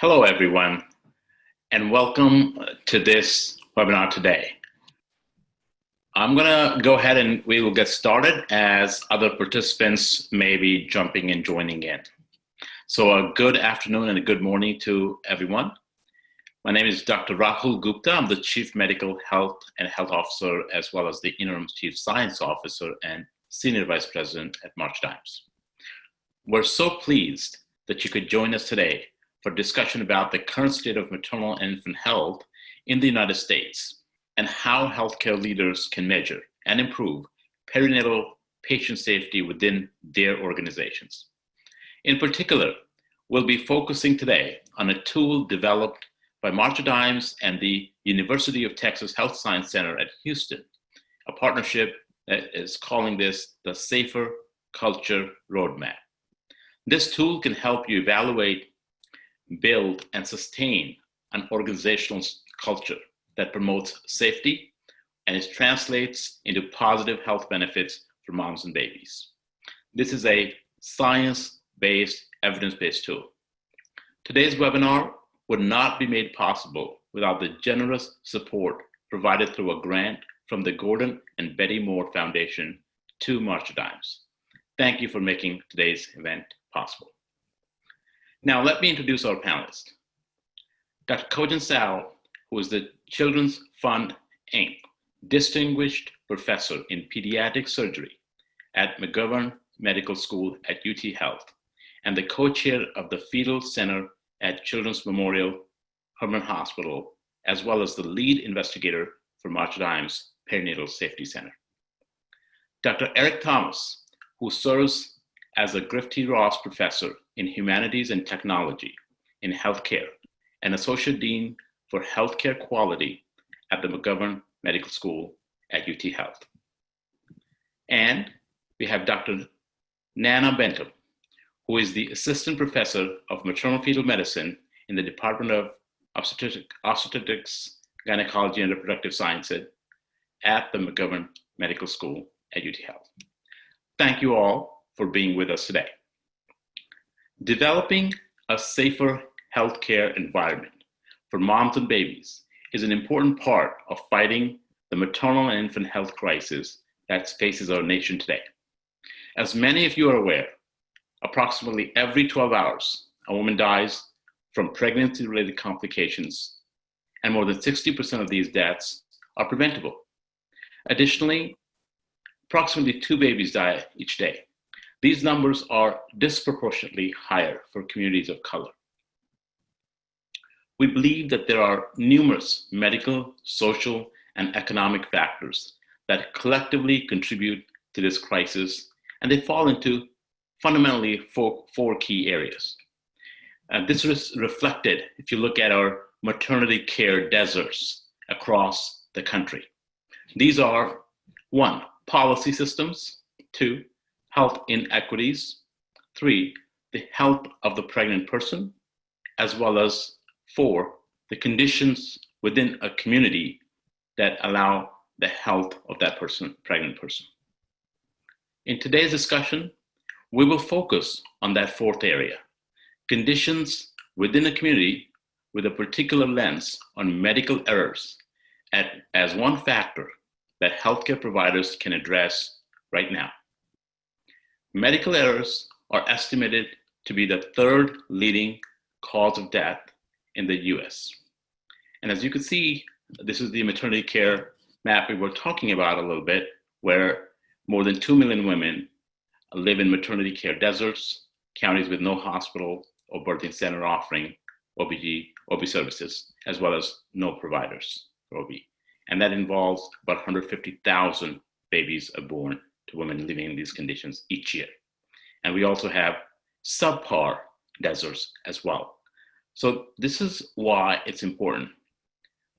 Hello, everyone, and welcome to this webinar today. I'm going to go ahead and we will get started as other participants may be jumping and joining in. So a good afternoon and a good morning to everyone. My name is Dr. Rahul Gupta. I'm the Chief Medical Health and Health Officer, as well as the Interim Chief Science Officer and Senior Vice President at March Times. We're so pleased that you could join us today for discussion about the current state of maternal and infant health in the United States and how healthcare leaders can measure and improve perinatal patient safety within their organizations. In particular, we'll be focusing today on a tool developed by March Times and the University of Texas Health Science Center at Houston, a partnership that is calling this the Safer Culture Roadmap. This tool can help you evaluate, build, and sustain an organizational culture that promotes safety and it translates into positive health benefits for moms and babies. This is a science-based, evidence-based tool. Today's webinar would not be made possible without the generous support provided through a grant from the Gordon and Betty Moore Foundation to March Times. Thank you for making today's event possible. Now, let me introduce our panelists. Dr. Kojan Sal, who is the Children's Fund, Inc., Distinguished Professor in Pediatric Surgery at McGovern Medical School at UT Health, and the co-chair of the Fetal Center at Children's Memorial Hermann Hospital, as well as the lead investigator for March Times Perinatal Safety Center. Dr. Eric Thomas, who serves as a Griff T. Ross Professor in Humanities and Technology in Healthcare and Associate Dean for Healthcare Quality at the McGovern Medical School at UT Health. And we have Dr. Nana Bentham, who is the Assistant Professor of Maternal Fetal Medicine in the Department of Obstetrics, Gynecology, and Reproductive Sciences at the McGovern Medical School at UT Health. Thank you all for being with us today. Developing a safer healthcare environment for moms and babies is an important part of fighting the maternal and infant health crisis that faces our nation today. As many of you are aware, approximately every 12 hours, a woman dies from pregnancy-related complications, and more than 60% of these deaths are preventable. Additionally, approximately 2 babies die each day. These numbers are disproportionately higher for communities of color. We believe that there are numerous medical, social, and economic factors that collectively contribute to this crisis, and they fall into fundamentally four key areas. This is reflected if you look at our maternity care deserts across the country. These are 1, policy systems, 2, health inequities, 3, the health of the pregnant person, as well as 4, the conditions within a community that allow the health of that person, pregnant person. In today's discussion, we will focus on that 4th area, conditions within a community with a particular lens on medical errors as one factor that healthcare providers can address right now. Medical errors are estimated to be the 3rd leading cause of death in the US. And as you can see, this is the maternity care map we were talking about a little bit, where more than 2 million women live in maternity care deserts, counties with no hospital or birthing center offering OB services, as well as no providers for OB. And that involves about 150,000 babies are born to women living in these conditions each year. And we also have subpar deserts as well. So this is why it's important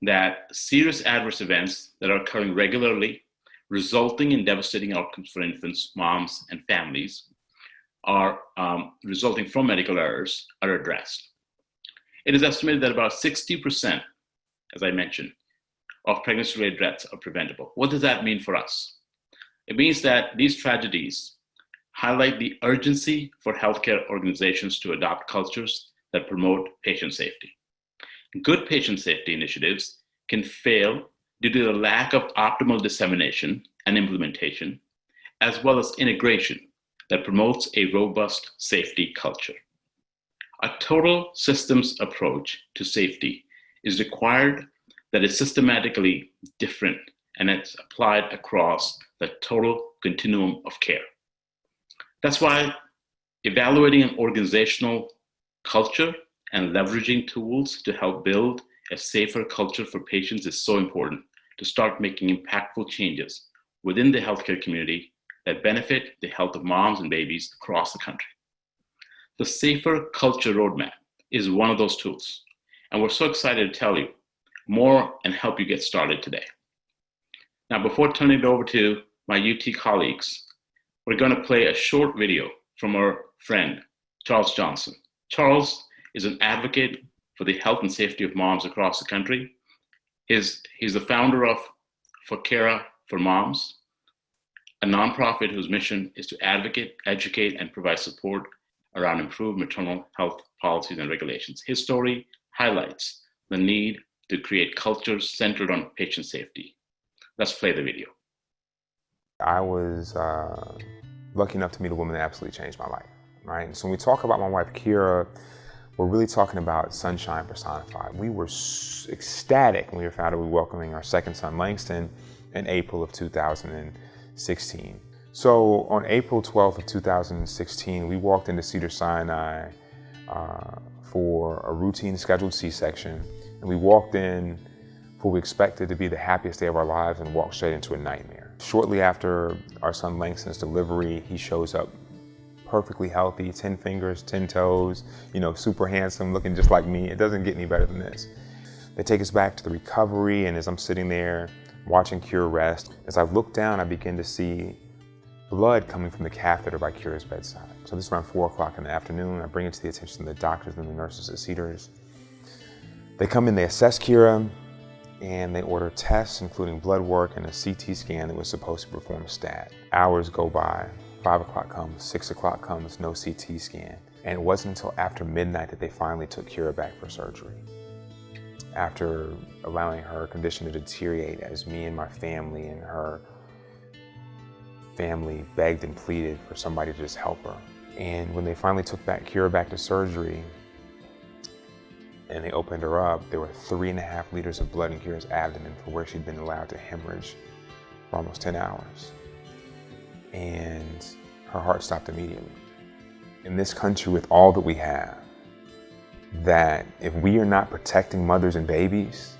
that serious adverse events that are occurring regularly, resulting in devastating outcomes for infants, moms, and families, are resulting from medical errors are addressed. It is estimated that about 60%, as I mentioned, of pregnancy-related deaths are preventable. What does that mean for us? It means that these tragedies highlight the urgency for healthcare organizations to adopt cultures that promote patient safety. Good patient safety initiatives can fail due to the lack of optimal dissemination and implementation, as well as integration that promotes a robust safety culture. A total systems approach to safety is required that is systematically different and it's applied across the total continuum of care. That's why evaluating an organizational culture and leveraging tools to help build a safer culture for patients is so important to start making impactful changes within the healthcare community that benefit the health of moms and babies across the country. The Safer Culture Roadmap is one of those tools, and we're so excited to tell you more and help you get started today. Now, before turning it over to my UT colleagues, we're going to play a short video from our friend, Charles Johnson. Charles is an advocate for the health and safety of moms across the country. He's the founder of Care for Moms, a nonprofit whose mission is to advocate, educate, and provide support around improved maternal health policies and regulations. His story highlights the need to create cultures centered on patient safety. Let's play the video. I was lucky enough to meet a woman that absolutely changed my life, right? And so when we talk about my wife, Kira, we're really talking about sunshine personified. We were ecstatic when we found out we were welcoming our second son, Langston, in April of 2016. So on April 12th of 2016, we walked into Cedars-Sinai for a routine scheduled C-section. And we walked in for what we expected to be the happiest day of our lives and walked straight into a nightmare. Shortly after our son Langston's delivery, he shows up perfectly healthy, 10 fingers, 10 toes, super handsome, looking just like me. It doesn't get any better than this. They take us back to the recovery, and as I'm sitting there watching Kira rest, as I look down, I begin to see blood coming from the catheter by Kira's bedside. So this is around 4 o'clock in the afternoon. I bring it to the attention of the doctors and the nurses at Cedars. They come in, they assess Kira, and they order tests, including blood work and a CT scan that was supposed to perform a stat. Hours go by, 5 o'clock comes, 6 o'clock comes, no CT scan. And it wasn't until after midnight that they finally took Kira back for surgery. After allowing her condition to deteriorate as me and my family and her family begged and pleaded for somebody to just help her. And when they finally took Kira back to surgery and they opened her up, there were 3.5 liters of blood in Kira's abdomen for where she'd been allowed to hemorrhage for almost 10 hours. And her heart stopped immediately. In this country, with all that we have, that if we are not protecting mothers and babies,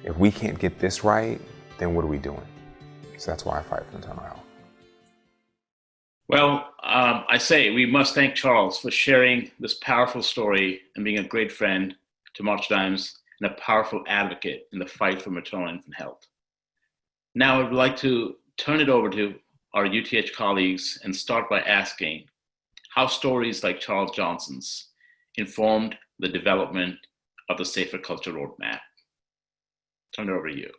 if we can't get this right, then what are we doing? So that's why I fight for maternal health. Well, I say we must thank Charles for sharing this powerful story and being a great friend to March Dimes and a powerful advocate in the fight for maternal and infant health. Now I would like to turn it over to our UTH colleagues and start by asking how stories like Charles Johnson's informed the development of the Safer Culture Roadmap. Turn it over to you.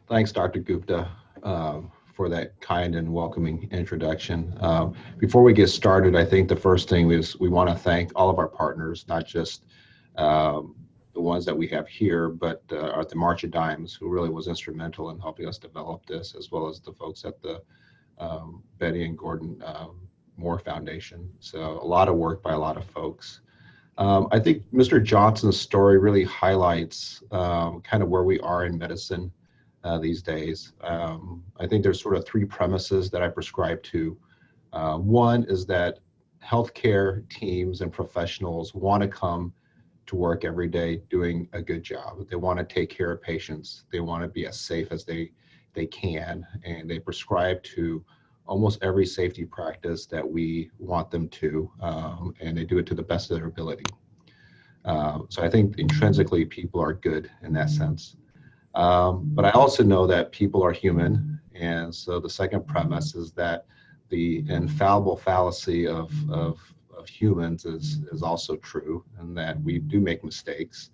Thanks, Dr. Gupta, for that kind and welcoming introduction. Before we get started, I think the first thing is we want to thank all of our partners, not just the ones that we have here, but at the March of Dimes, who really was instrumental in helping us develop this, as well as the folks at the Betty and Gordon Moore Foundation. So a lot of work by a lot of folks. I think Mr. Johnson's story really highlights kind of where we are in medicine these days. I think there's sort of 3 premises that I prescribe to. One is that healthcare teams and professionals want to come to work every day doing a good job. They want to take care of patients. They want to be as safe as they can, and they prescribe to almost every safety practice that we want them to, and they do it to the best of their ability. So I think intrinsically people are good in that sense. But I also know that people are human, and so the second premise is that the infallible fallacy of humans is also true, and that we do make mistakes.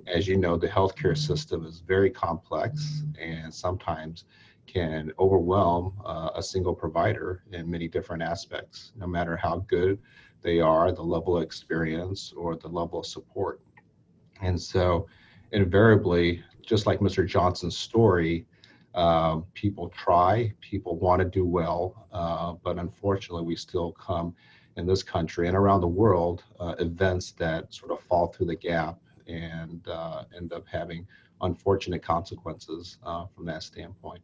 As you know, the healthcare system is very complex and sometimes can overwhelm a single provider in many different aspects, no matter how good they are, the level of experience, or the level of support. And so invariably, just like Mr. Johnson's story, people try, people want to do well, but unfortunately we still come in this country and around the world, events that sort of fall through the gap and end up having unfortunate consequences from that standpoint.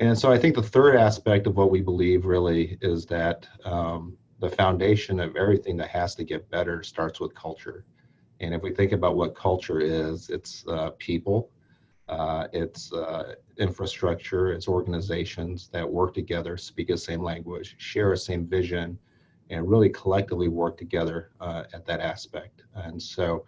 And so I think the third aspect of what we believe really is that the foundation of everything that has to get better starts with culture. And if we think about what culture is, it's people, it's infrastructure, it's organizations that work together, speak the same language, share the same vision, and really collectively work together at that aspect. And so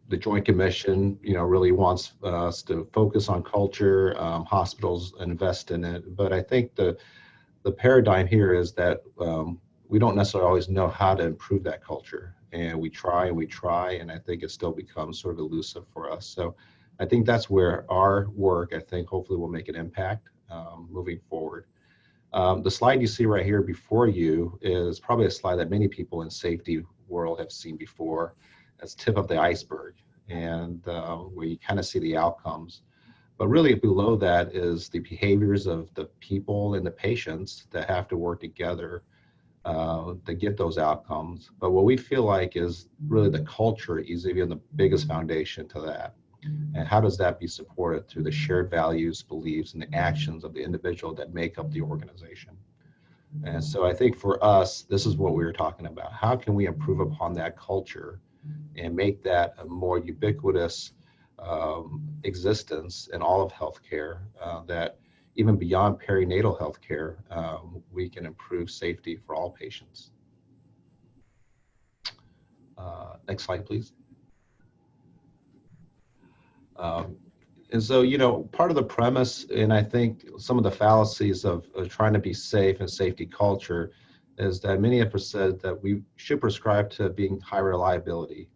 the Joint Commission, really wants us to focus on culture. Hospitals invest in it, but I think the paradigm here is that we don't necessarily always know how to improve that culture, and we try and we try, and I think it still becomes sort of elusive for us. So I think that's where our work, I think, hopefully will make an impact moving forward. The slide you see right here before you is probably a slide that many people in safety world have seen before. That's tip of the iceberg, and where you kind of see the outcomes. But really below that is the behaviors of the people and the patients that have to work together to get those outcomes. But what we feel like is really the culture is even the biggest foundation to that. And how does that be supported through the shared values, beliefs, and the actions of the individual that make up the organization? And so I think for us, this is what we were talking about. How can we improve upon that culture and make that a more ubiquitous existence in all of healthcare, that even beyond perinatal healthcare, we can improve safety for all patients. Next slide, please. And so, part of the premise, and I think some of the fallacies of trying to be safe and safety culture, is that many of us said that we should prescribe to being high reliability.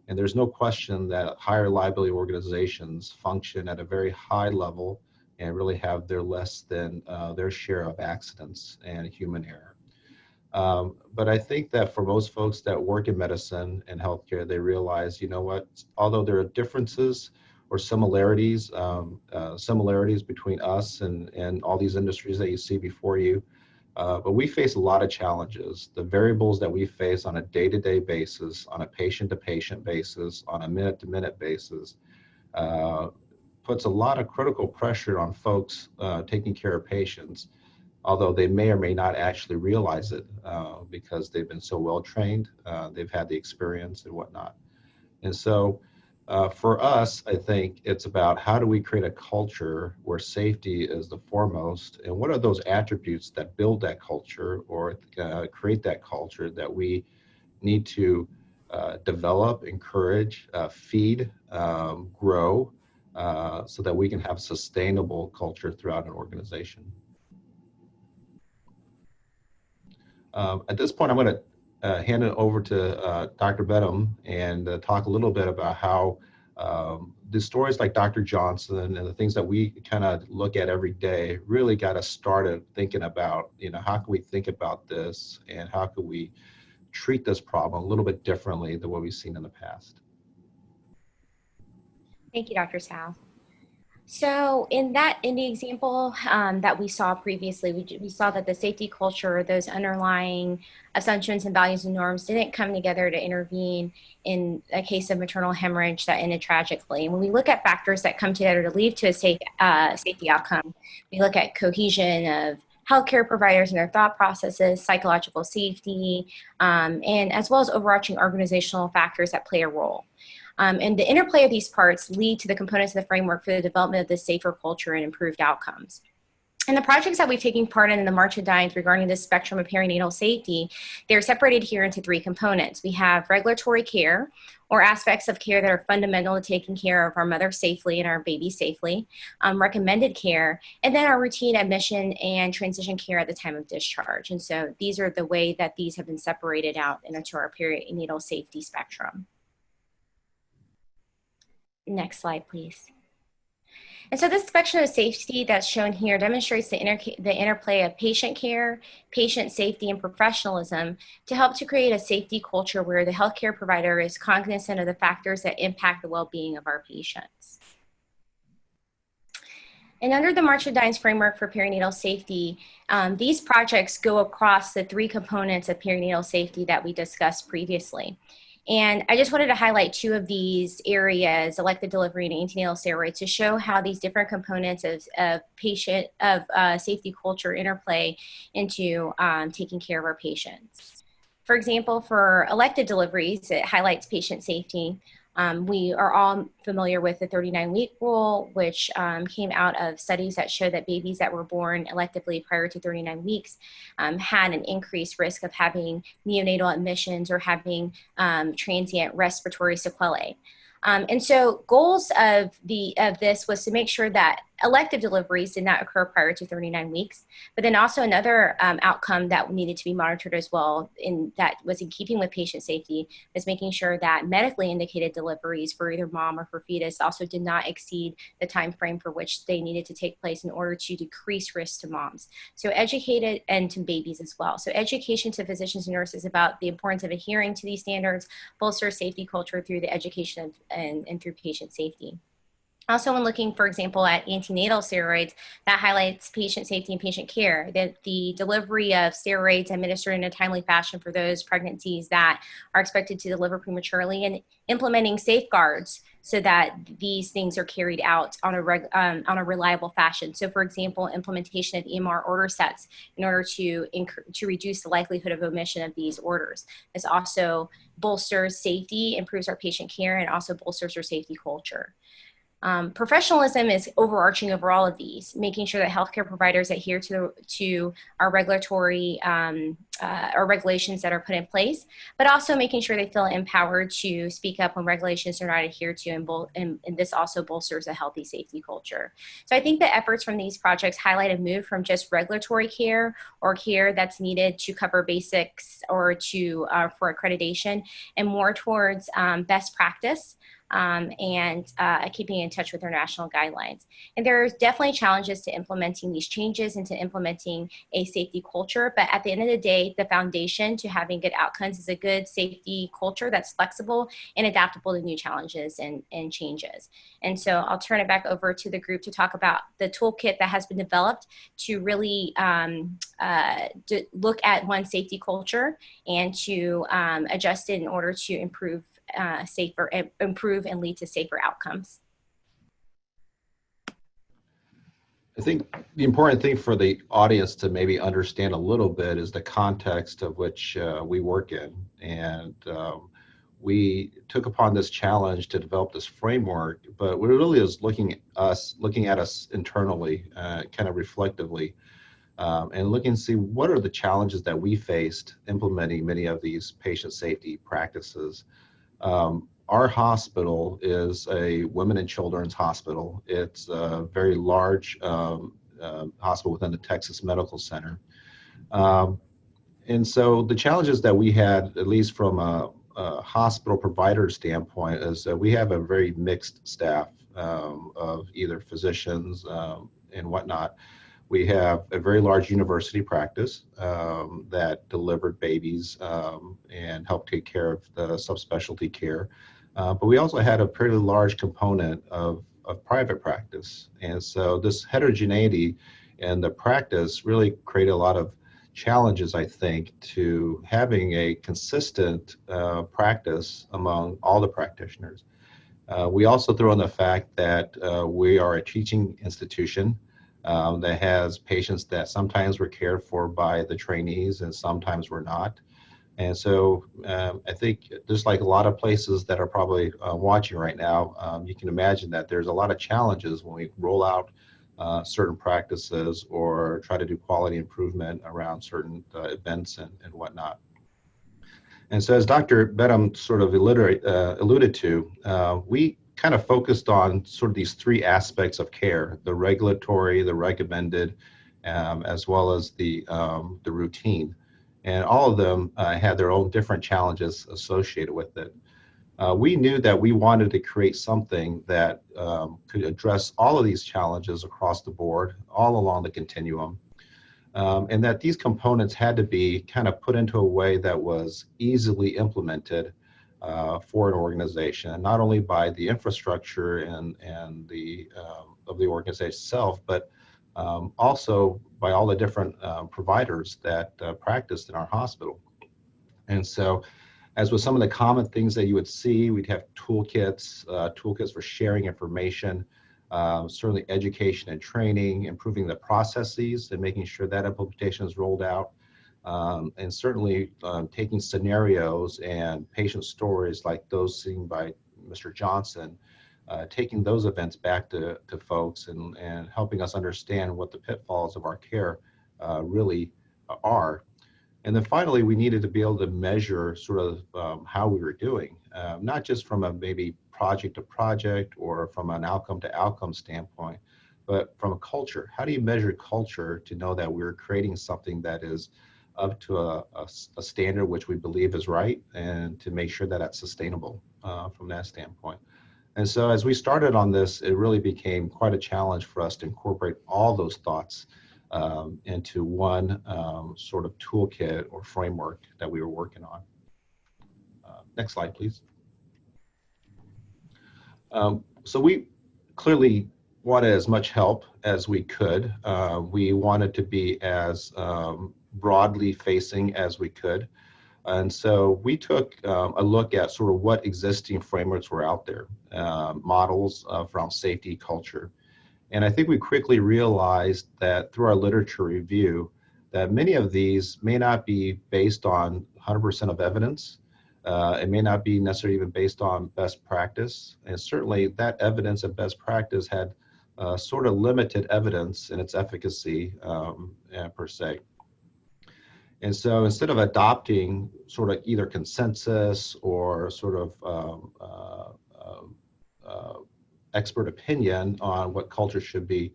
And there's no question that high reliability organizations function at a very high level and really have their less than their share of accidents and human error. But I think that for most folks that work in medicine and healthcare, they realize, although there are differences or similarities between us and all these industries that you see before you, but we face a lot of challenges. The variables that we face on a day-to-day basis, on a patient-to-patient basis, on a minute-to-minute basis, puts a lot of critical pressure on folks taking care of patients, although they may or may not actually realize it because they've been so well trained, they've had the experience and whatnot. And so for us, I think it's about how do we create a culture where safety is the foremost, and what are those attributes that build that culture or create that culture that we need to develop, encourage, feed, grow, so that we can have sustainable culture throughout an organization. At this point, I'm going to hand it over to Dr. Bedham and talk a little bit about how the stories like Dr. Johnson and the things that we kind of look at every day really got us started thinking about, how can we think about this and how can we treat this problem a little bit differently than what we've seen in the past. Thank you, Dr. Sal. So in the example that we saw previously, we saw that the safety culture, those underlying assumptions and values and norms didn't come together to intervene in a case of maternal hemorrhage that ended tragically. And when we look at factors that come together to lead to a safety outcome, we look at cohesion of healthcare providers and their thought processes, psychological safety, and as well as overarching organizational factors that play a role. And the interplay of these parts lead to the components of the framework for the development of this safer culture and improved outcomes. And the projects that we've taken part in the March of Dimes regarding this spectrum of perinatal safety, they're separated here into three components. We have regulatory care, or aspects of care that are fundamental to taking care of our mother safely and our baby safely, recommended care, and then our routine admission and transition care at the time of discharge. And so these are the way that these have been separated out into our perinatal safety spectrum. Next slide, please. And so this spectrum of safety that's shown here demonstrates the interplay of patient care, patient safety, and professionalism to help to create a safety culture where the healthcare provider is cognizant of the factors that impact the well-being of our patients. And under the March of Dimes framework for perinatal safety, these projects go across the three components of perinatal safety that we discussed previously. And I just wanted to highlight two of these areas, elective delivery and antenatal steroids, to show how these different components of safety culture interplay into taking care of our patients. For example, for elective deliveries, it highlights patient safety. We are all familiar with the 39-week rule, which came out of studies that show that babies that were born electively prior to 39 weeks had an increased risk of having neonatal admissions or having transient respiratory sequelae. And so goals of this was to make sure that elective deliveries did not occur prior to 39 weeks, but then also another outcome that needed to be monitored as well, that was in keeping with patient safety, was making sure that medically indicated deliveries for either mom or for fetus also did not exceed the time frame for which they needed to take place in order to decrease risk to moms. So educated, and to babies as well. So education to physicians and nurses about the importance of adhering to these standards, bolster safety culture through the education and through patient safety. Also, when looking, for example, at antenatal steroids, that highlights patient safety and patient care, that the delivery of steroids administered in a timely fashion for those pregnancies that are expected to deliver prematurely, and implementing safeguards so that these things are carried out on a reliable fashion. So, for example, implementation of EMR order sets in order to reduce the likelihood of omission of these orders. This also bolsters safety, improves our patient care, and also bolsters our safety culture. Professionalism is overarching over all of these, making sure that healthcare providers adhere to our regulatory or regulations that are put in place, but also making sure they feel empowered to speak up when regulations are not adhered to, and this also bolsters a healthy safety culture. So I think the efforts from these projects highlight a move from just regulatory care or care that's needed to cover basics or for accreditation, and more towards best practice. And keeping in touch with our national guidelines. And there's definitely challenges to implementing these changes and to implementing a safety culture. But at the end of the day, the foundation to having good outcomes is a good safety culture that's flexible and adaptable to new challenges and changes. And so I'll turn it back over to the group to talk about the toolkit that has been developed to really look at one safety culture and to adjust it in order to improve and lead to safer outcomes. I think the important thing for the audience to maybe understand a little bit is the context of which we work in. And we took upon this challenge to develop this framework, but what it really is looking at us internally, kind of reflectively, and looking to see what are the challenges that we faced implementing many of these patient safety practices. Our hospital is a women and children's hospital. It's a very large hospital within the Texas Medical Center. And so the challenges that we had, at least from a hospital provider standpoint, is that we have a very mixed staff of either physicians and whatnot. We have a very large university practice that delivered babies and helped take care of the subspecialty care. But we also had a pretty large component of private practice. And so this heterogeneity in the practice really created a lot of challenges, I think, to having a consistent practice among all the practitioners. We also throw in the fact that we are a teaching institution that has patients that sometimes were cared for by the trainees and sometimes were not. And so I think just like a lot of places that are probably watching right now, you can imagine that there's a lot of challenges when we roll out certain practices or try to do quality improvement around certain events and whatnot. And so as Dr. Bedham sort of alluded to, we kind of focused on sort of these three aspects of care: the regulatory, the recommended, as well as the routine. And all of them had their own different challenges associated with it. we knew that we wanted to create something that could address all of these challenges across the board, all along the continuum, and that these components had to be kind of put into a way that was easily implemented for an organization, not only by the infrastructure and the of the organization itself, but also by all the different providers that practiced in our hospital. And so, as with some of the common things that you would see, we'd have toolkits, toolkits for sharing information, certainly education and training, improving the processes and making sure that implementation is rolled out, and certainly taking scenarios and patient stories like those seen by Mr. Johnson, taking those events back to folks and helping us understand what the pitfalls of our care really are. And then finally, we needed to be able to measure sort of how we were doing, not just from a maybe project to project or from an outcome to outcome standpoint, but from a culture. How do you measure culture to know that we're creating something that is up to a standard which we believe is right, and to make sure that that's sustainable from that standpoint? And so as we started on this, it really became quite a challenge for us to incorporate all those thoughts into one sort of toolkit or framework that we were working on. Next slide, please. So we clearly wanted as much help as we could. We wanted to be as broadly facing as we could. And so we took a look at sort of what existing frameworks were out there, models around safety culture. And I think we quickly realized that through our literature review, that many of these may not be based on 100% of evidence. It may not be necessarily even based on best practice. And certainly that evidence and best practice had sort of limited evidence in its efficacy per se. And so instead of adopting sort of either consensus or sort of expert opinion on what culture should be,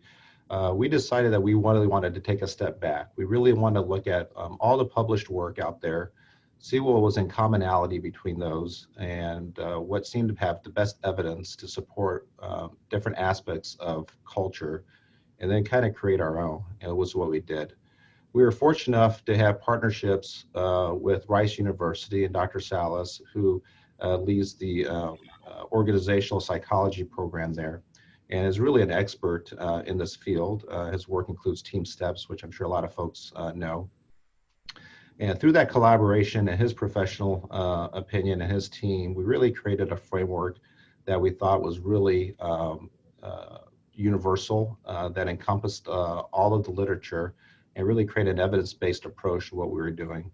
we decided that we really wanted to take a step back. We really wanted to look at all the published work out there, see what was in commonality between those, and what seemed to have the best evidence to support different aspects of culture, and then kind of create our own. And it was what we did. We were fortunate enough to have partnerships with Rice University and Dr. Salas, who leads the organizational psychology program there, and is really an expert in this field. His work includes team steps, which I'm sure a lot of folks know. And through that collaboration and his professional opinion and his team, we really created a framework that we thought was really universal, that encompassed all of the literature and really created an evidence-based approach to what we were doing.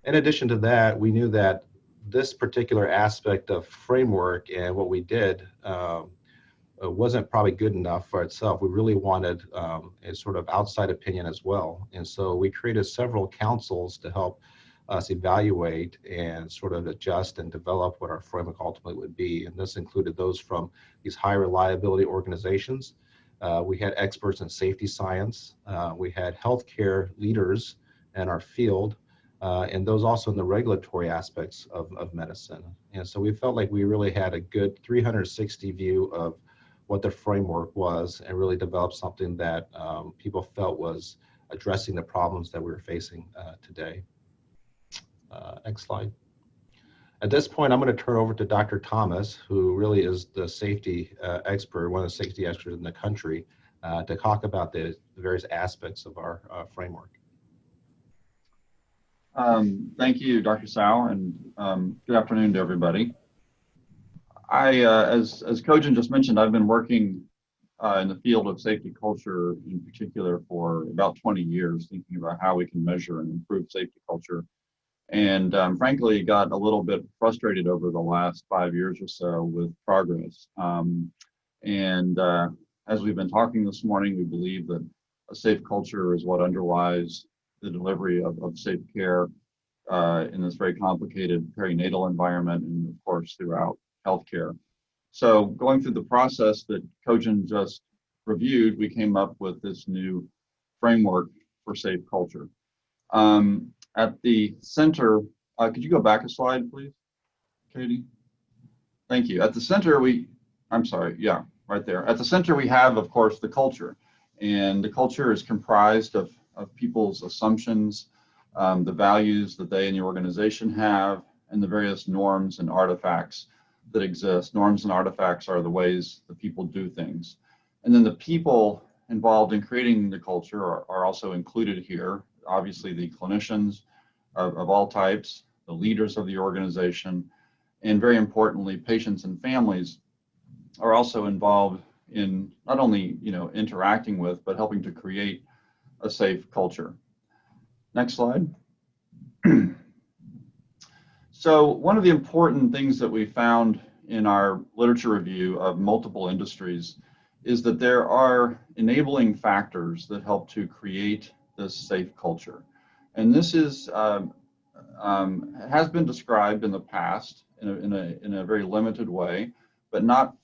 In addition to that, we knew that this particular aspect of framework and what we did wasn't probably good enough for itself. We really wanted a sort of outside opinion as well. And so we created several councils to help us evaluate and sort of adjust and develop what our framework ultimately would be. And this included those from these high reliability organizations. We had experts in safety science. We had healthcare leaders in our field, and those also in the regulatory aspects of medicine. And so we felt like we really had a good 360 view of what the framework was, and really developed something that people felt was addressing the problems that we were facing today. Next slide. At this point, I'm going to turn over to Dr. Thomas, who really is the safety expert, one of the safety experts in the country, to talk about the various aspects of our framework. Thank you, Dr. Sal, and good afternoon to everybody. As Kojin just mentioned, I've been working in the field of safety culture in particular for about 20 years, thinking about how we can measure and improve safety culture. And frankly, got a little bit frustrated over the last 5 years or so with progress. As we've been talking this morning, we believe that a safe culture is what underlies the delivery of safe care in this very complicated perinatal environment, and of course throughout healthcare. So going through the process that Kojin just reviewed, we came up with this new framework for safe culture. At the center, could you go back a slide, please, Katie? Thank you. At the center, I'm sorry, yeah, right there. At the center, we have, of course, the culture. And the culture is comprised of people's assumptions, the values that they in the organization have, and the various norms and artifacts that exist. Norms and artifacts are the ways that people do things. And then the people involved in creating the culture are also included here. Obviously, the clinicians of all types, the leaders of the organization, and very importantly, patients and families are also involved in not only interacting with, but helping to create a safe culture. Next slide. So one of the important things that we found in our literature review of multiple industries is that there are enabling factors that help to create this safe culture. And this is has been described in the past in a very limited way, but not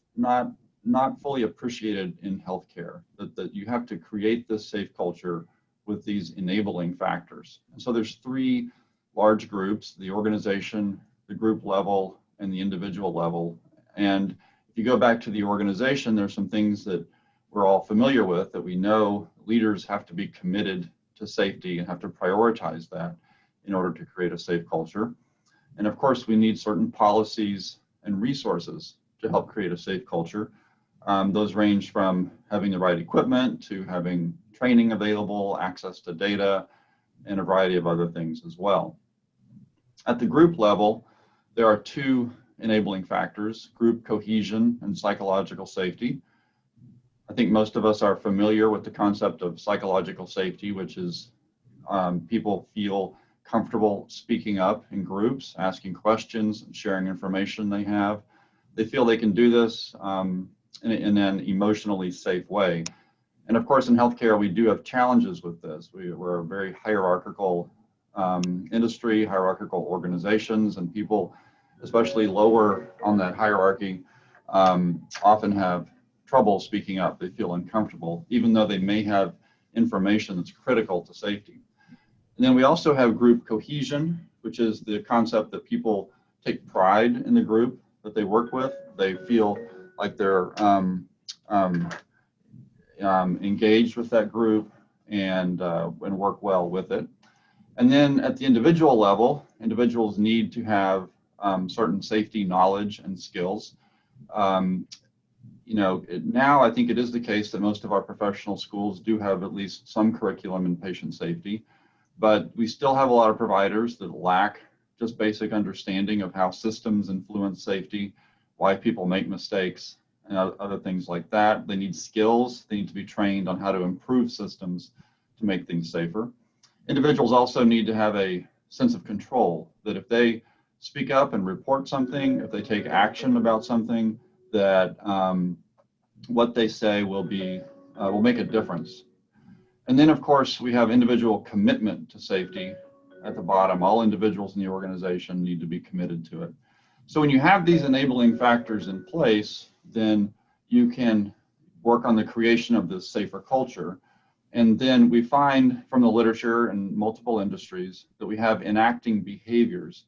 fully appreciated in healthcare, that you have to create this safe culture with these enabling factors. And so there's three large groups: the organization, the group level, and the individual level. And if you go back to the organization, there's some things that we're all familiar with, that we know leaders have to be committed to safety and have to prioritize that in order to create a safe culture. And of course, we need certain policies and resources to help create a safe culture. Those range from having the right equipment to having training available, access to data, and a variety of other things as well. At the group level, there are two enabling factors: group cohesion and psychological safety. I think most of us are familiar with the concept of psychological safety, which is people feel comfortable speaking up in groups, asking questions, and sharing information they have. They feel they can do this in an emotionally safe way. And of course, in healthcare, we do have challenges with this. We're a very hierarchical industry, hierarchical organizations, and people, especially lower on that hierarchy, often have trouble speaking up. They feel uncomfortable, even though they may have information that's critical to safety. And then we also have group cohesion, which is the concept that people take pride in the group that they work with. They feel like they're engaged with that group and work well with it. And then at the individual level, individuals need to have certain safety knowledge and skills. Now I think it is the case that most of our professional schools do have at least some curriculum in patient safety, but we still have a lot of providers that lack just basic understanding of how systems influence safety, why people make mistakes, and other things like that. They need skills. They need to be trained on how to improve systems to make things safer. Individuals also need to have a sense of control, that if they speak up and report something, if they take action about something, that what they say will make a difference. And then, of course, we have individual commitment to safety at the bottom. All individuals in the organization need to be committed to it. So when you have these enabling factors in place, then you can work on the creation of this safer culture. And then we find from the literature and multiple industries that we have enacting behaviors.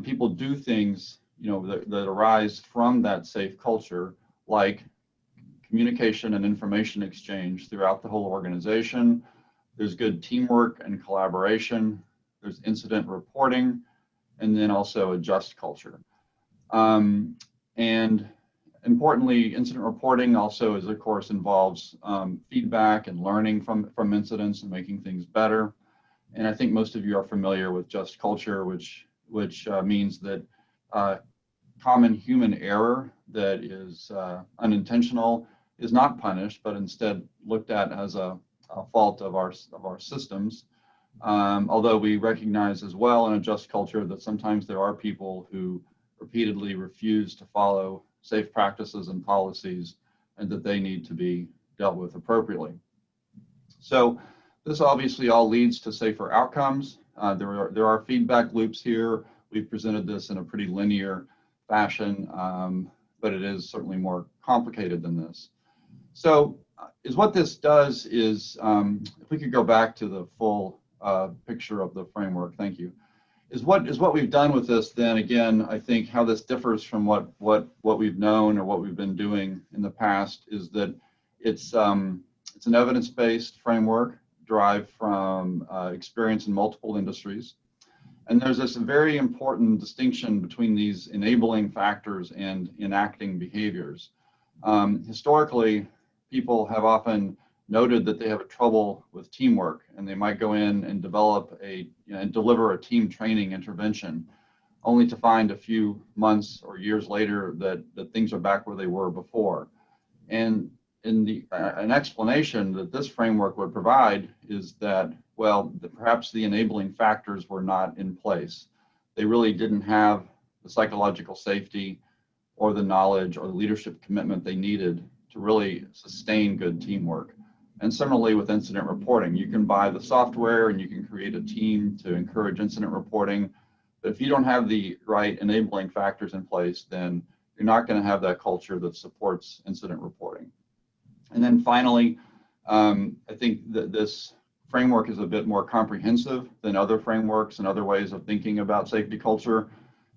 People do things that arise from that safe culture, like communication and information exchange throughout the whole organization. There's good teamwork and collaboration. There's incident reporting, and then also a just culture. And importantly, incident reporting also of course involves feedback and learning from incidents and making things better. And I think most of you are familiar with just culture, which means that common human error that is unintentional is not punished, but instead looked at as a fault of our systems. Although we recognize as well in a just culture that sometimes there are people who repeatedly refuse to follow safe practices and policies, and that they need to be dealt with appropriately. So this obviously all leads to safer outcomes. There are feedback loops here. We've presented this in a pretty linear fashion, but it is certainly more complicated than this. So what this does is, if we could go back to the full picture of the framework, thank you. is what we've done with this. Then again, I think how this differs from what we've known or what we've been doing in the past is that it's an evidence-based framework derived from experience in multiple industries. And there's this very important distinction between these enabling factors and enacting behaviors. Historically, people have often noted that they have trouble with teamwork, and they might go in and develop and deliver a team training intervention, only to find a few months or years later that things are back where they were before. And an explanation that this framework would provide is that, well, perhaps the enabling factors were not in place. They really didn't have the psychological safety or the knowledge or the leadership commitment they needed to really sustain good teamwork. And similarly with incident reporting, you can buy the software and you can create a team to encourage incident reporting. But if you don't have the right enabling factors in place, then you're not going to have that culture that supports incident reporting. And then finally, I think that this framework is a bit more comprehensive than other frameworks and other ways of thinking about safety culture.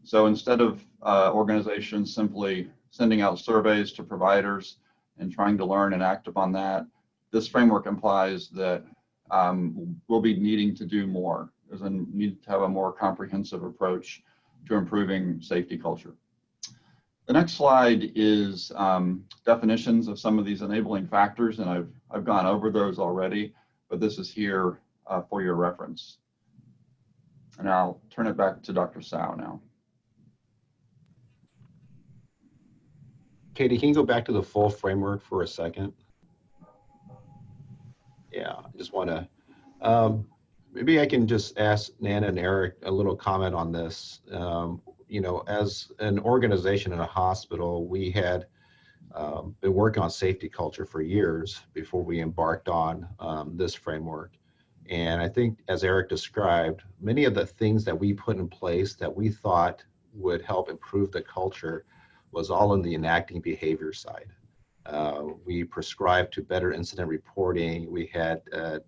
So instead of organizations simply sending out surveys to providers and trying to learn and act upon that, this framework implies that we'll be needing to do more. There's a need to have a more comprehensive approach to improving safety culture. The next slide is definitions of some of these enabling factors, and I've gone over those already, but this is here for your reference. And I'll turn it back to Dr. Tsao now. Katie, can you go back to the full framework for a second? Yeah, I just want to, maybe I can just ask Nana and Eric a little comment on this. You know, as an organization in a hospital, we had been working on safety culture for years before we embarked on this framework. And I think, as Eric described, many of the things that we put in place that we thought would help improve the culture was all in the enacting behavior side. We prescribed to better incident reporting. We had,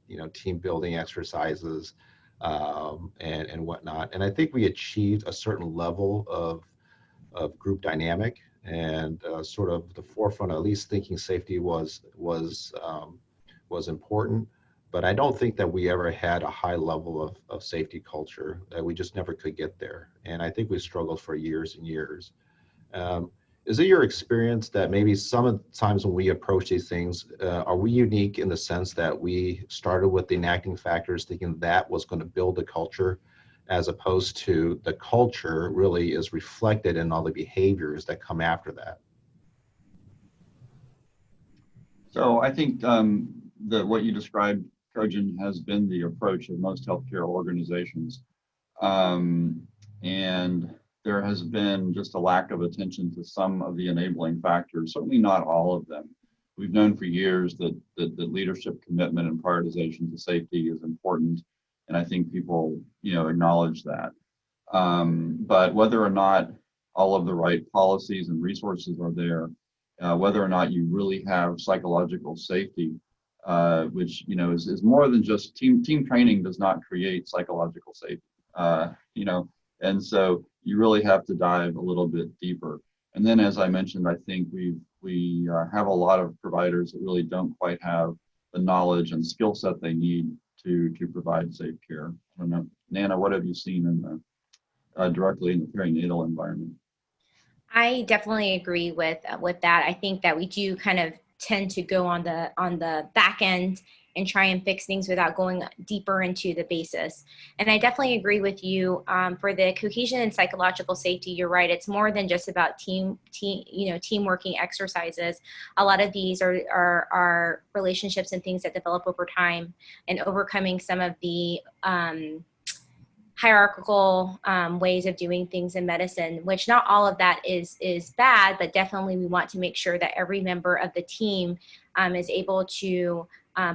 you know, team building exercises and whatnot. And I think we achieved a certain level of group dynamic and sort of the forefront, at least thinking safety was important. But I don't think that we ever had a high level of safety culture. We just never could get there. And I think we struggled for years and years. Is it your experience that maybe some of the times when we approach these things, are we unique in the sense that we started with the enacting factors thinking that was going to build the culture, as opposed to the culture really is reflected in all the behaviors that come after that? So I think that what you described, Trojan, has been the approach of most healthcare organizations. And there has been just a lack of attention to some of the enabling factors, certainly not all of them. We've known for years that leadership commitment and prioritization to safety is important, and I think people, you know, acknowledge that. But whether or not all of the right policies and resources are there, whether or not you really have psychological safety, which, you know, is more than just team training does not create psychological safety, you know, and so you really have to dive a little bit deeper. And then, as I mentioned, I think we have a lot of providers that really don't quite have the knowledge and skill set they need to provide safe care. I don't know, Nana, what have you seen in the directly in the perinatal environment? I definitely agree with that. I think that we do kind of tend to go on the back end and try and fix things without going deeper into the basis. And I definitely agree with you for the cohesion and psychological safety. You're right. It's more than just about team working exercises. A lot of these are relationships and things that develop over time, and overcoming some of the hierarchical ways of doing things in medicine, which not all of that is bad, but definitely we want to make sure that every member of the team is able to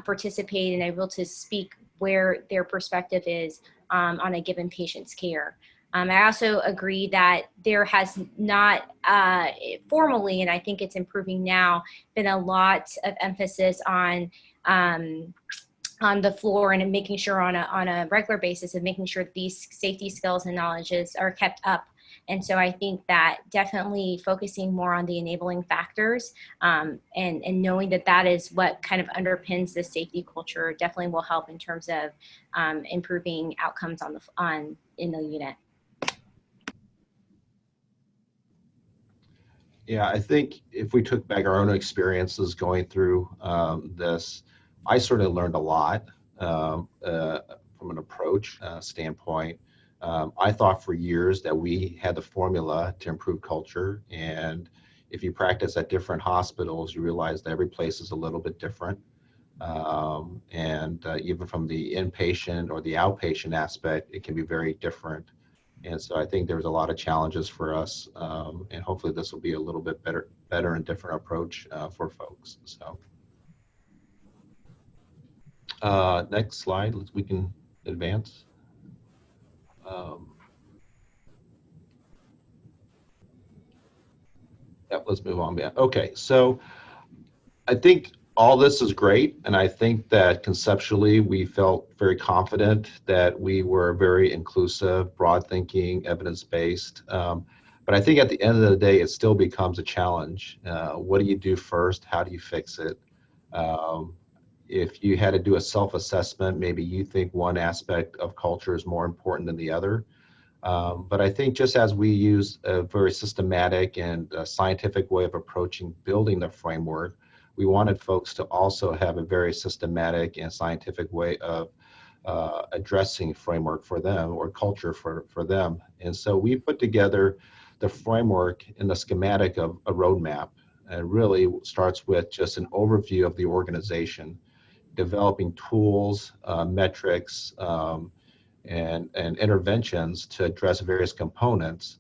participate and able to speak where their perspective is on a given patient's care. I also agree that there has not formally, and I think it's improving now, been a lot of emphasis on on the floor and making sure on a regular basis and making sure these safety skills and knowledges are kept up. And so I think that definitely focusing more on the enabling factors and knowing that that is what kind of underpins the safety culture definitely will help in terms of improving outcomes in the unit. Yeah, I think if we took back our own experiences going through this, I sort of learned a lot from an approach standpoint. I thought for years that we had the formula to improve culture. And if you practice at different hospitals, you realize that every place is a little bit different. Even from the inpatient or the outpatient aspect, it can be very different. And so I think there's a lot of challenges for us, and hopefully this will be a little bit better and different approach for folks. So next slide, we can advance. Yep, let's move on. Yeah. Okay, so I think all this is great, and I think that conceptually we felt very confident that we were very inclusive, broad thinking, evidence-based. But I think at the end of the day, it still becomes a challenge. What do you do first? How do you fix it? If you had to do a self-assessment, maybe you think one aspect of culture is more important than the other. But I think just as we use a very systematic and scientific way of approaching building the framework, we wanted folks to also have a very systematic and scientific way of addressing framework for them or culture for them. And so we put together the framework in the schematic of a roadmap. And it really starts with just an overview of the organization, developing tools, metrics, and interventions to address various components.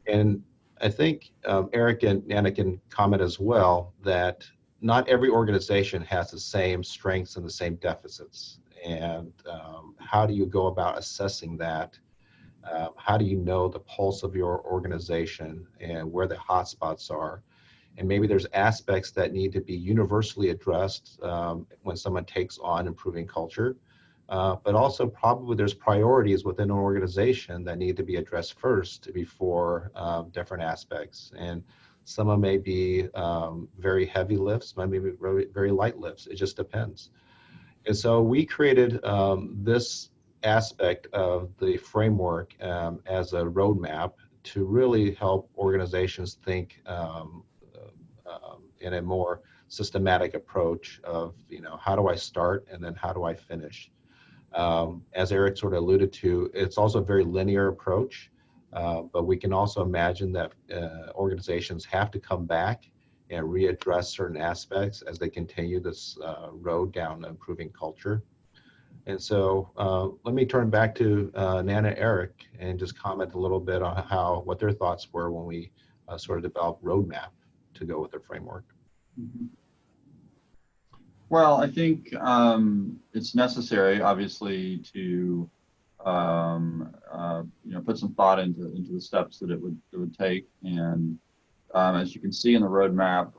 And I think Eric and Nana can comment as well that not every organization has the same strengths and the same deficits. And how do you go about assessing that? How do you know the pulse of your organization and where the hotspots are? And maybe there's aspects that need to be universally addressed when someone takes on improving culture. But also probably there's priorities within an organization that need to be addressed first before different aspects. And some of them may be very heavy lifts, some may be very light lifts. It just depends. And so we created this aspect of the framework as a roadmap to really help organizations think in a more systematic approach of, how do I start and then how do I finish? As Eric sort of alluded to, it's also a very linear approach, but we can also imagine that organizations have to come back and readdress certain aspects as they continue this road down improving culture. And so let me turn back to Nana and Eric and just comment a little bit on what their thoughts were when we sort of developed roadmap to go with their framework. Mm-hmm. Well, I think it's necessary, obviously, to put some thought into the steps that it would take. And as you can see in the roadmap,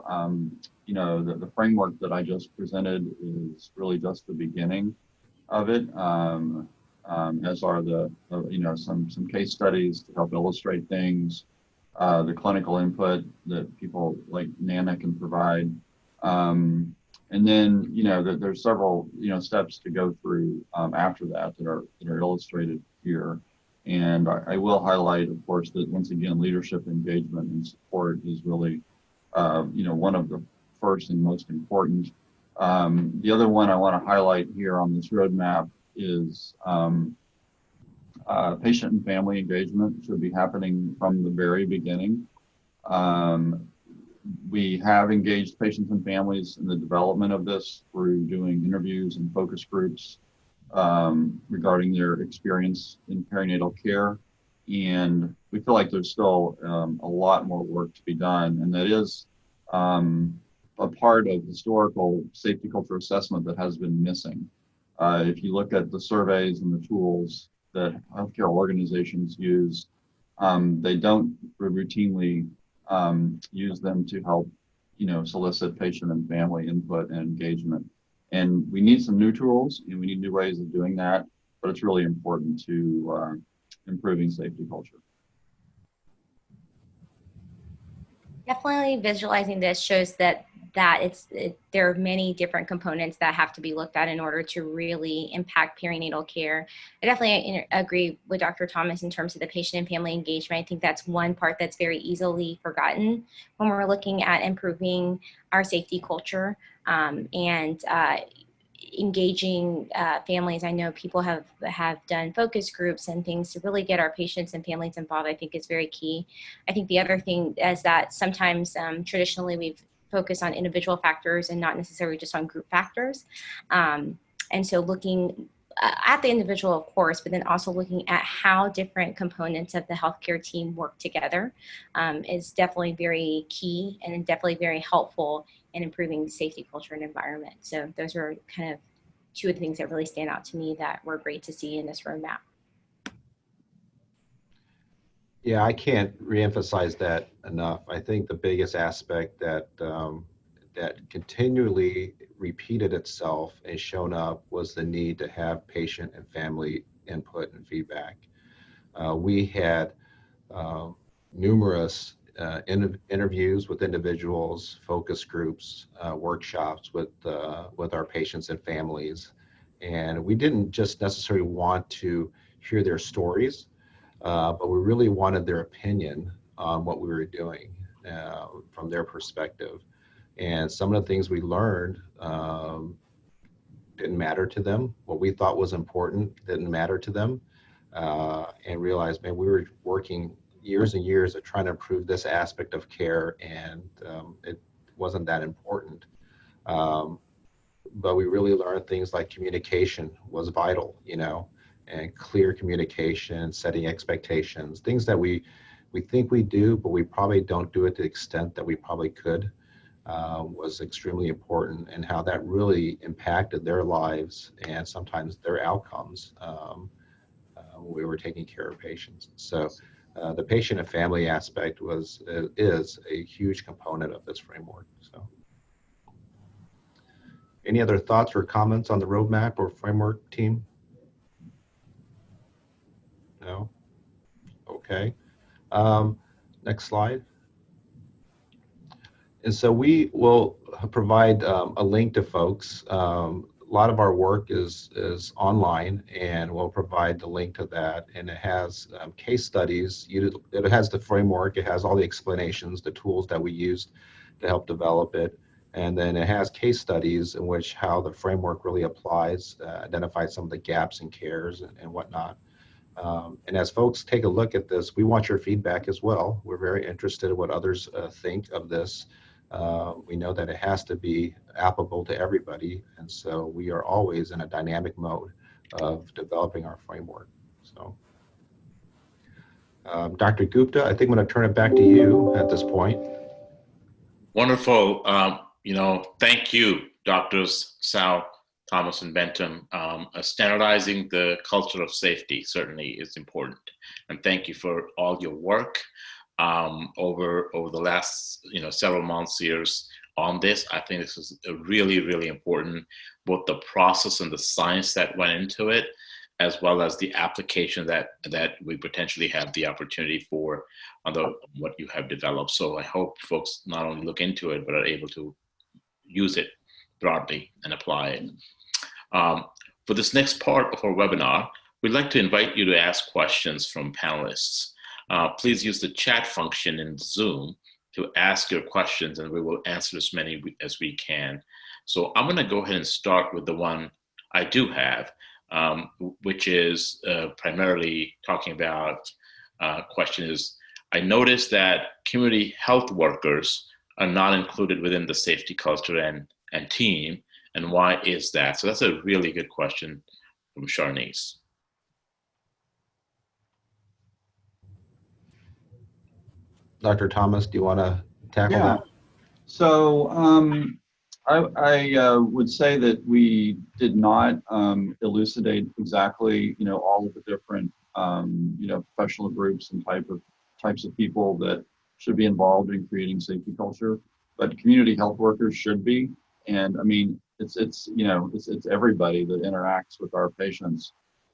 the framework that I just presented is really just the beginning of it, as are some case studies to help illustrate things, the clinical input that people like Nana can provide. And then, there's several, steps to go through after that are illustrated here. And I will highlight, of course, that once again, leadership engagement and support is really, one of the first and most important. The other one I want to highlight here on this roadmap is patient and family engagement should be happening from the very beginning. We have engaged patients and families in the development of this through doing interviews and focus groups regarding their experience in perinatal care. And we feel like there's still a lot more work to be done. And that is a part of historical safety culture assessment that has been missing. If you look at the surveys and the tools that healthcare organizations use, they don't routinely use them to help, solicit patient and family input and engagement. And we need some new tools and we need new ways of doing that, but it's really important to improving safety culture. Definitely visualizing this shows that there are many different components that have to be looked at in order to really impact perinatal care. I definitely agree with Dr. Thomas in terms of the patient and family engagement. I think that's one part that's very easily forgotten when we're looking at improving our safety culture and engaging families. I know people have done focus groups and things to really get our patients and families involved. I think is very key. I think the other thing is that sometimes traditionally we've focused on individual factors and not necessarily just on group factors. And so looking at the individual, of course, but then also looking at how different components of the healthcare team work together is definitely very key and definitely very helpful in improving safety culture and environment. So those are kind of two of the things that really stand out to me that were great to see in this roadmap. Yeah, I can't reemphasize that enough. I think the biggest aspect that that continually repeated itself and shown up was the need to have patient and family input and feedback. We had numerous interviews with individuals, focus groups, workshops with our patients and families, and we didn't just necessarily want to hear their stories, but we really wanted their opinion on what we were doing from their perspective. And some of the things we learned didn't matter to them. What we thought was important didn't matter to them, and realized, man, we were working years and years of trying to improve this aspect of care, and it wasn't that important. But we really learned things like communication was vital, and clear communication, setting expectations, things that we think we do, but we probably don't do it to the extent that we probably could, was extremely important, and how that really impacted their lives and sometimes their outcomes when we were taking care of patients. So the patient and family aspect is a huge component of this framework. So, any other thoughts or comments on the roadmap or framework, team? No? Okay. Next slide. And so we will provide a link to folks. A lot of our work is online, and we'll provide the link to that. And it has case studies. It has the framework. It has all the explanations, the tools that we used to help develop it. And then it has case studies in which how the framework really applies, identifies some of the gaps in cares and whatnot. And as folks take a look at this, we want your feedback as well. We're very interested in what others think of this. We know that it has to be applicable to everybody, and so we are always in a dynamic mode of developing our framework. So, Dr. Gupta, I think I'm going to turn it back to you at this point. Wonderful. Thank you, Doctors Sal, Thomas, and Bentham. Standardizing the culture of safety certainly is important, and thank you for all your work over the last several months, years on this. I think this is really, really important, both the process and the science that went into it, as well as the application that we potentially have the opportunity for on what you have developed. So I hope folks not only look into it, but are able to use it broadly and apply it. For this next part of our webinar, we'd like to invite you to ask questions from panelists. Please use the chat function in Zoom to ask your questions, and we will answer as many as we can. So I'm going to go ahead and start with the one I do have, which is primarily talking about, question is, I noticed that community health workers are not included within the safety culture and team, and why is that? So that's a really good question from Sharnice. Dr. Thomas, do you want to tackle that? So I would say that we did not elucidate exactly, all of the different, professional groups and types of people that should be involved in creating safety culture, but community health workers should be. And I mean, it's everybody that interacts with our patients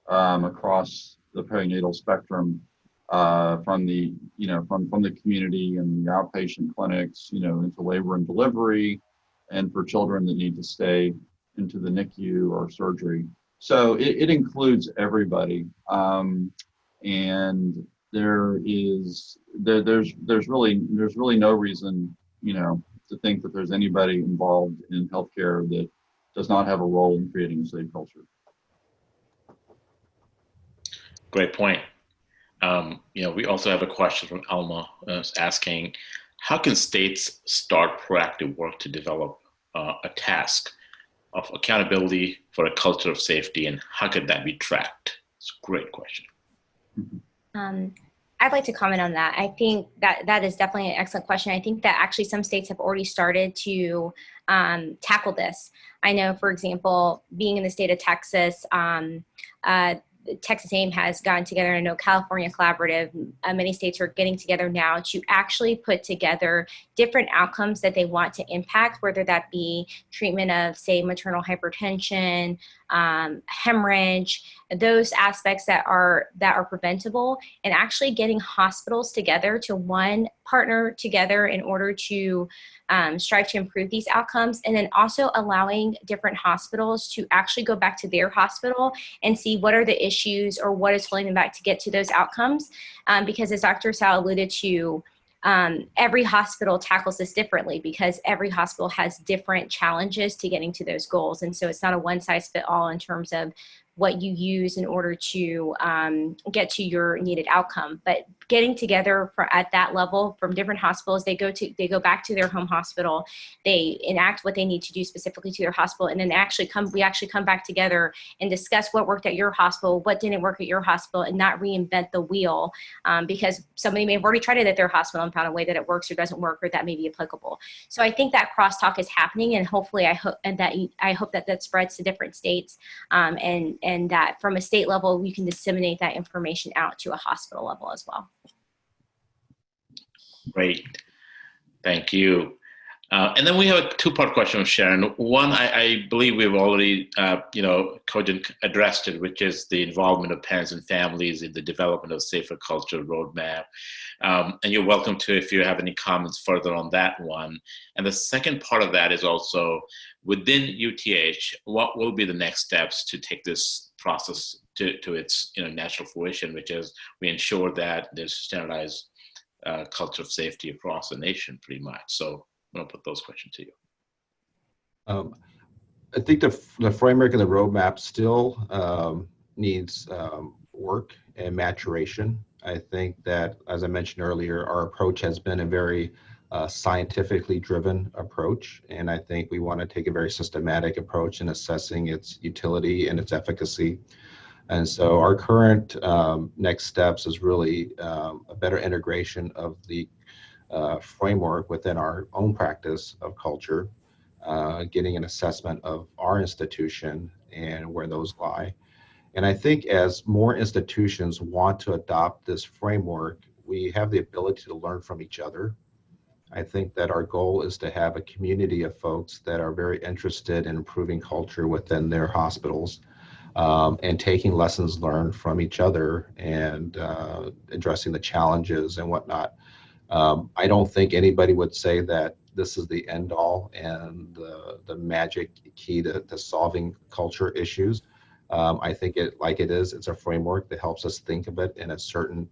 across the perinatal spectrum, from the from the community and the outpatient clinics, into labor and delivery, and for children that need to stay into the NICU or surgery. So it includes everybody, and there's really no reason to think that there's anybody involved in healthcare that does not have a role in creating a safe culture. Great point. We also have a question from Alma asking, how can states start proactive work to develop a task of accountability for a culture of safety, and how could that be tracked? It's a great question. I'd like to comment on that. I think that is definitely an excellent question. I think that actually some states have already started to tackle this. I know, for example, being in the state of Texas, Texas A&M has gotten together. I know California Collaborative, many states are getting together now to actually put together different outcomes that they want to impact, whether that be treatment of, say, maternal hypertension, hemorrhage, those aspects that are preventable, and actually getting hospitals together to partner together in order to strive to improve these outcomes, and then also allowing different hospitals to actually go back to their hospital and see what are the issues or what is holding them back to get to those outcomes. Because as Dr. Sal alluded to, every hospital tackles this differently because every hospital has different challenges to getting to those goals. And so it's not a one size fit all in terms of what you use in order to get to your needed outcome. But getting together at that level from different hospitals, they go back to their home hospital, they enact what they need to do specifically to their hospital, and then we actually come back together and discuss what worked at your hospital, what didn't work at your hospital, and not reinvent the wheel, because somebody may have already tried it at their hospital and found a way that it works or doesn't work or that may be applicable. So I think that crosstalk is happening, and hopefully I hope that spreads to different states, and that from a state level, we can disseminate that information out to a hospital level as well. Great, thank you. And then we have a two-part question from Sharon. One, I believe we've already, Cogent addressed it, which is the involvement of parents and families in the development of safer culture roadmap. And you're welcome to, if you have any comments further on that one. And the second part of that is also within UTH, what will be the next steps to take this process to its natural fruition, which is we ensure that there's standardized culture of safety across the nation, pretty much. So I'm going to put those questions to you. I think the framework and the roadmap still needs work and maturation. I think that, as I mentioned earlier, our approach has been a very scientifically driven approach, and I think we want to take a very systematic approach in assessing its utility and its efficacy. And so our current next steps is really a better integration of the framework within our own practice of culture, getting an assessment of our institution and where those lie. And I think as more institutions want to adopt this framework, we have the ability to learn from each other. I think that our goal is to have a community of folks that are very interested in improving culture within their hospitals, and taking lessons learned from each other and addressing the challenges and whatnot. I don't think anybody would say that this is the end all and the magic key to solving culture issues. I think it's a framework that helps us think of it in a certain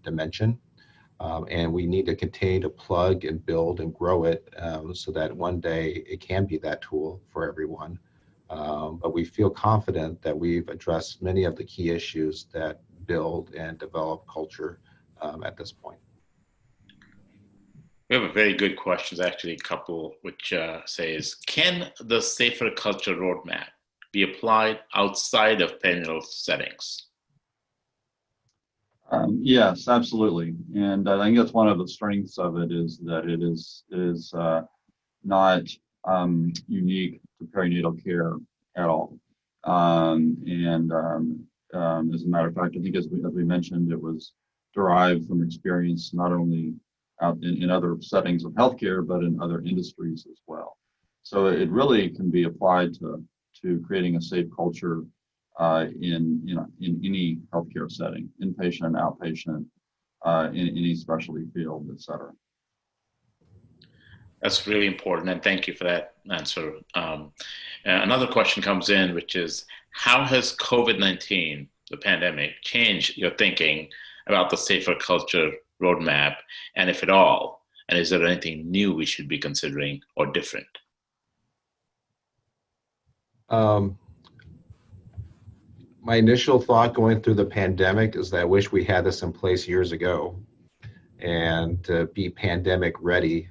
dimension. And we need to continue to plug and build and grow it so that one day it can be that tool for everyone. But we feel confident that we've addressed many of the key issues that build and develop culture at this point. We have a very good questions, actually, a couple, which says, can the safer culture roadmap be applied outside of perinatal settings? Yes, absolutely. And I think that's one of the strengths of it, is that it is not unique to perinatal care at all. As a matter of fact, I think as we mentioned, it was derived from experience not only out in other settings of healthcare, but in other industries as well. So it really can be applied to creating a safe culture in any healthcare setting, inpatient, outpatient, in any specialty field, et cetera. That's really important, and thank you for that answer. Another question comes in, which is, how has COVID-19, the pandemic, changed your thinking about the safer culture roadmap, and if at all, and is there anything new we should be considering or different? My initial thought going through the pandemic is that I wish we had this in place years ago, and to be pandemic ready.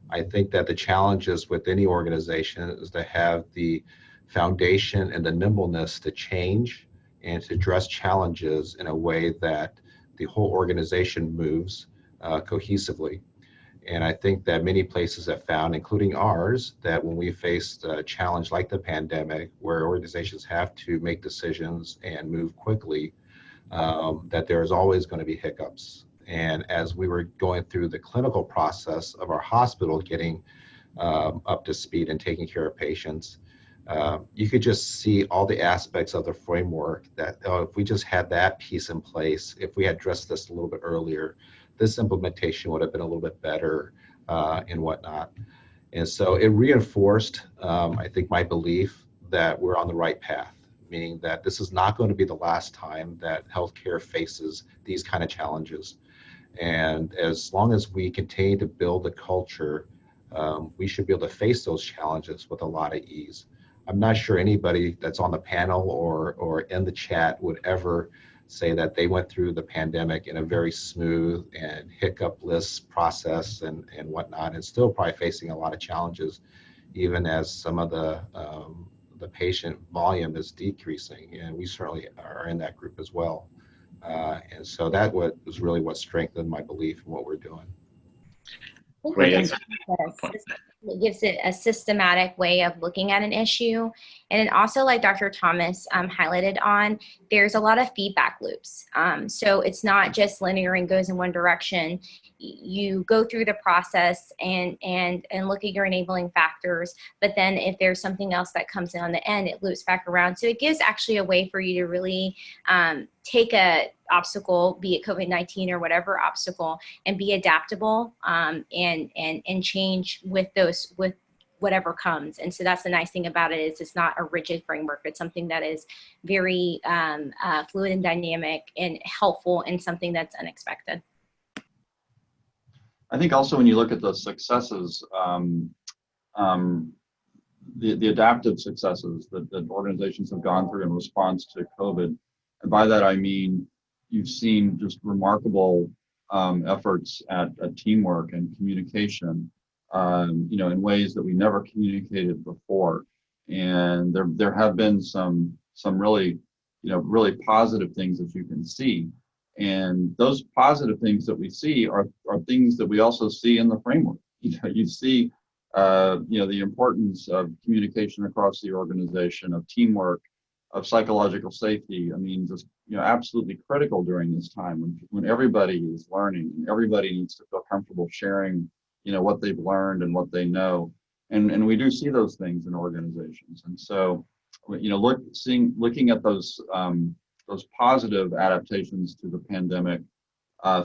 I think that the challenges with any organization is to have the foundation and the nimbleness to change and to address challenges in a way that the whole organization moves cohesively. And I think that many places have found, including ours, that when we faced a challenge like the pandemic, where organizations have to make decisions and move quickly, that there's always going to be hiccups. And as we were going through the clinical process of our hospital getting up to speed and taking care of patients, you could just see all the aspects of the framework that if we just had that piece in place, if we had addressed this a little bit earlier, this implementation would have been a little bit better and whatnot. And so it reinforced, I think, my belief that we're on the right path, meaning that this is not going to be the last time that healthcare faces these kind of challenges. And as long as we continue to build a culture, we should be able to face those challenges with a lot of ease. I'm not sure anybody that's on the panel or in the chat would ever say that they went through the pandemic in a very smooth and hiccup-less process and whatnot, and still probably facing a lot of challenges, even as some of the patient volume is decreasing, and we certainly are in that group as well. And so that was really what strengthened my belief in what we're doing. Great. It gives it a systematic way of looking at an issue. And then also, like Dr. Thomas highlighted on, there's a lot of feedback loops. So it's not just linear and goes in one direction. You go through the process and look at your enabling factors, but then if there's something else that comes in on the end, it loops back around. So it gives actually a way for you to really take a obstacle, be it COVID-19 or whatever obstacle, and be adaptable and change with whatever comes. And so that's the nice thing about it, is it's not a rigid framework. It's something that is very fluid and dynamic and helpful, and something that's unexpected. I think also when you look at the successes, the adaptive successes that organizations have gone through in response to COVID, and by that I mean you've seen just remarkable efforts at teamwork and communication, in ways that we never communicated before. And there have been some really, really positive things that you can see. And those positive things that we see are things that we also see in the framework. You see, the importance of communication across the organization, of teamwork, of psychological safety. I mean, just absolutely critical during this time when everybody is learning and everybody needs to feel comfortable sharing, what they've learned and what they know. And we do see those things in organizations. And so, looking at those positive adaptations to the pandemic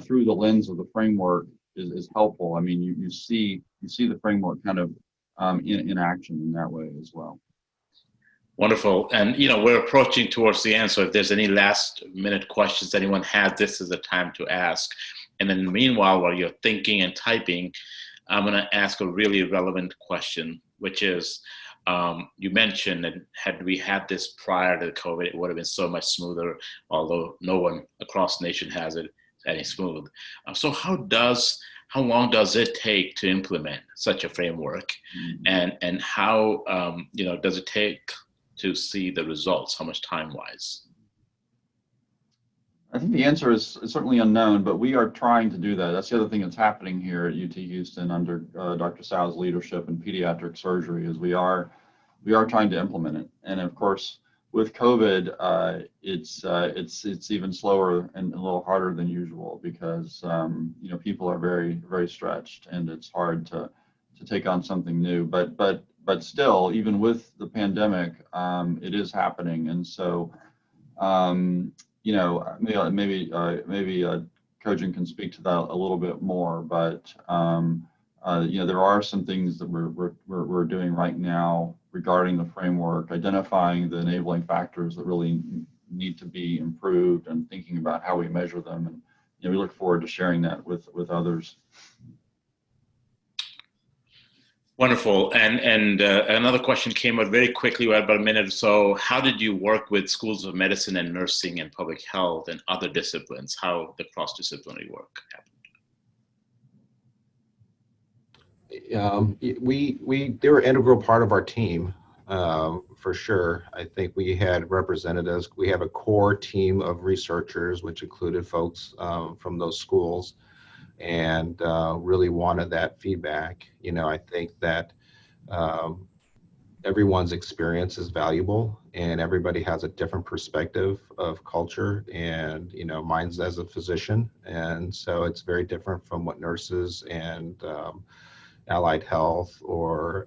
through the lens of the framework is helpful. I mean, you see the framework kind of in action in that way as well. Wonderful. And, we're approaching towards the end. So if there's any last minute questions anyone has, this is the time to ask. And then meanwhile, while you're thinking and typing, I'm going to ask a really relevant question, which is, you mentioned that had we had this prior to COVID, it would have been so much smoother, although no one across the nation has it any smooth. So how long does it take to implement such a framework? Mm-hmm. And how, does it take to see the results? How much time-wise? I think the answer is certainly unknown, but we are trying to do that. That's the other thing that's happening here at UT Houston under Dr. Sal's leadership in pediatric surgery, is we are trying to implement it. And of course, with COVID, it's even slower and a little harder than usual because people are very, very stretched, and it's hard to take on something new. But but still, even with the pandemic, it is happening. And so, you know, maybe Kojin can speak to that a little bit more, but you know, there are some things that we're doing right now regarding the framework, identifying the enabling factors that really need to be improved, and thinking about how we measure them. And you know, we look forward to sharing that with others. Wonderful. And another question came out very quickly. We had about a minute or so. How did you work with schools of medicine and nursing and public health and other disciplines? How the cross-disciplinary work happened? They were an integral part of our team, for sure. I think we had representatives. We have a core team of researchers, which included folks from those schools, and really wanted that feedback. You know, I think that everyone's experience is valuable, and everybody has a different perspective of culture. And you know, mine's as a physician, and so it's very different from what nurses and allied health or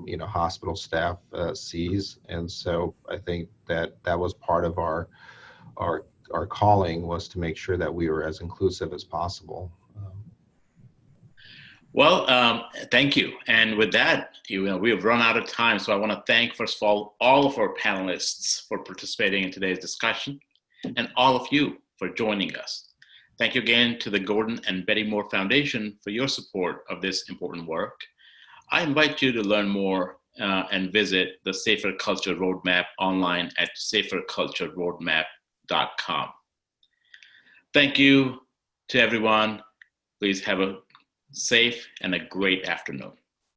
you know, hospital staff sees. And so I think that was part of our calling, was to make sure that we were as inclusive as possible. Well, thank you. And with that, you know, we have run out of time. So I want to thank, first of all of our panelists for participating in today's discussion, and all of you for joining us. Thank you again to the Gordon and Betty Moore Foundation for your support of this important work. I invite you to learn more and visit the Safer Culture Roadmap online at safercultureroadmap.com. Thank you to everyone. Please have a safe and a great afternoon.